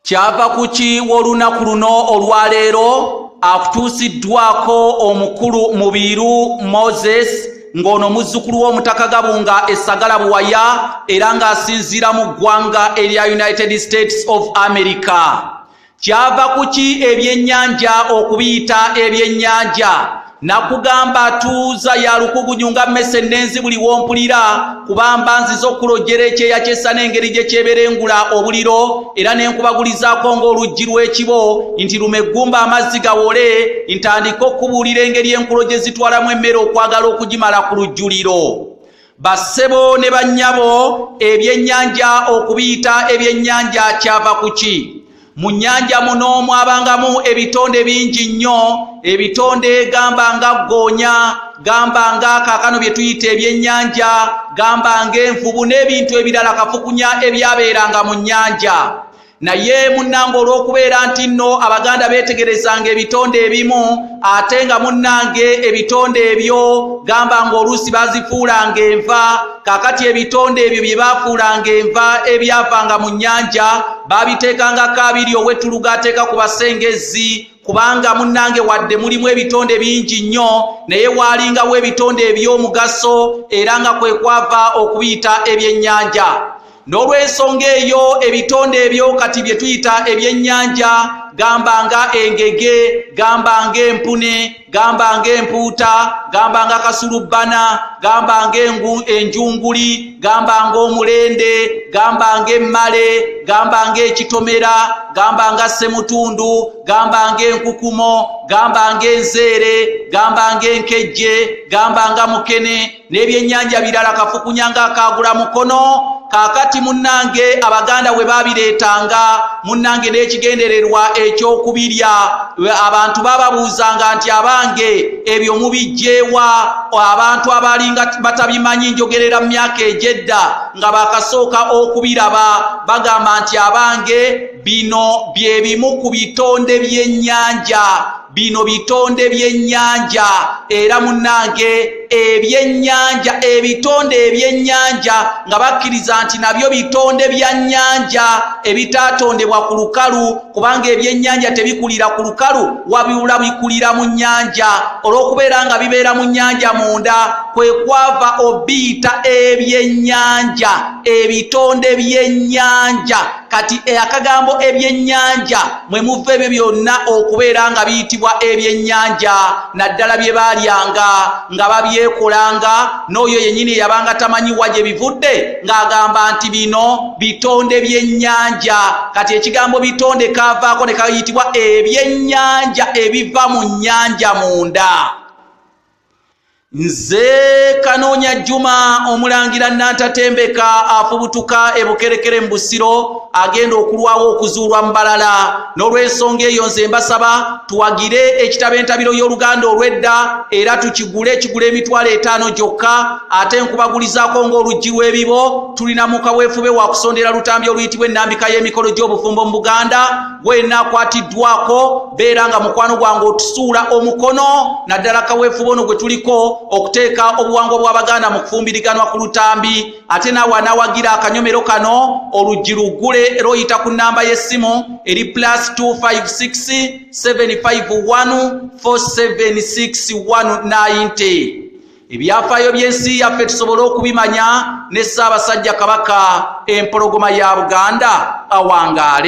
Kyava kuki w'olunaku luno olwaleero akutuusiddwako omukulu Mubiru Moses ng'ono muzzukulu w'omutaka Gabunga Essagala Buwaya era ng'asinziira mu ggwanga erya United States of America. Kyava kuki ebyennyanja okubiyita ebyennyanja? Nakugamba tuuza ya lukugunyu nga mmese ennenzi buli wompulira kubamba nziza okulojjera ekyeya ky'essa n'engeri gye kyeberengula obuliro era n'enkubagulizaako ng'oluggi lw'ekibo nti lumeggumba amazzi gawole ntandika okubuulira engeri enkulo gye zitwalamu emmere okwagala okugimala ku lujjuliro. Bassebo ne bannyabo ebyennyanja okubiyita ebyennyanja kyava kuki? Mu nnyanja muno mwabangamu ebitonde bingi nnyo, ebitonde gamba nga ggoonya, gamba nga kaakano bye tuyita ebyennyanja, gamba ng'envubu n'ebintu ebirala kafukunya ebyabeeranga mu nnyanja. Naye munnange olw'okubeera nti nno Abaganda beetegerezanga ebitonde ebimu ate nga munnange ebitonde ebyo gamba ng'oluusi bazifuulanga enva, kaakati ebitonde ebyo bye baafuulanga enva ebyavanga mu nnyanja baabiteekangako abiri ow'ettuluga ateeka ku basengezi, kubanga munnange wadde mulimu ebitonde bingi nnyo naye waalingawo ebitonde eby'omugaso era nga kwe kwava okubiyita ebyennyanja. N'olw'ensonga eyo ebitonde ebyo kati bye tuyita ebyennyanja gamba nga engege, gamba nga empune, gamba nga empuuta, gamba nga kasulubbana, gamba nga enjunguli, gamba nga omulende, gamba nga emmale, gamba nga ekitomera, gamba nga ssemutundu, gamba nga enkukumo, gamba nga enzeere, gamba nga enkejje, gamba nga mukene n'ebyennyanja birala kafukunya nga akaagula mukono. Kaakati munnange Abaganda we baabireetanga munnange n'ekigendererwa eky'okubirya abantu baababuuzanga nti abange ebyo mubijjeewa? Abantu abalinga batabimanyi njogerera mu myaka egyedda nga bakasooka okubiraba bagamba nti abange bino bye bimu ku bitonde by'ennyanja, bino bitonde by'ennyanja era munnange ebyennyanja ebitonde ebyennyanja nga bakkiriza nti nabyo bitonde bya nnyanja ebitaatondebwa ku lukalu kubanga ebyennyanja tebikulira ku lukalu wabula bikulira mu nnyanja. Olw'okubeera nga bibeera mu nnyanja munda kwe kwava obiyita ebyennyanja, ebitonde by'ennyanja. Kati akagambo ebyennyanja mwe muva ebyo byonna okubeera nga biyitibwa ebyennyanja naddala bye baalyanga nga babyekolanga n'oyo yennyini yabanga tamanyi wa gye bivudde ng'agamba nti bino bitonde by'ennyanja. Kati ekigambo bitonde kaavaako ne kayitibwa ebyennyanja ebiva mu nnyanja munda. Nze Kanoonya Juma omulangira Nantatembeka afubutuka e Bukerekere mu Busiro agenda okulwawo okuzuulwa mu balala. N'olw'ensonga eyo nze mbasaba tuwagire ekitabo entabiro y'Oluganda olw'edda era tukigule emitwalo 5 gyokka ate nkubagulizaako ng'oluggi lw'ebibo. Tulina mu kaweefube wa kusondera lutambi oluyitibwa ennambika y'emikolo gy'obufumbo mu Buganda. Wenna akwatiddwako beera nga mukwano gwange otusuula omukono naddala kaweefube ono gwe tuliko okuteeka obuwangwa bw'Abaganda mu kufumbiriganwa ku lutambi. Ate naawe anaawagira akanyomero kano oluggi luggule oyita ku nnamba y'essimu eri +256 751 476 190. Ebyafaayo by'ensi yaffe tusobole okubimanya ne Ssaabasajja Kabaka empologoma ya Buganda awangaale.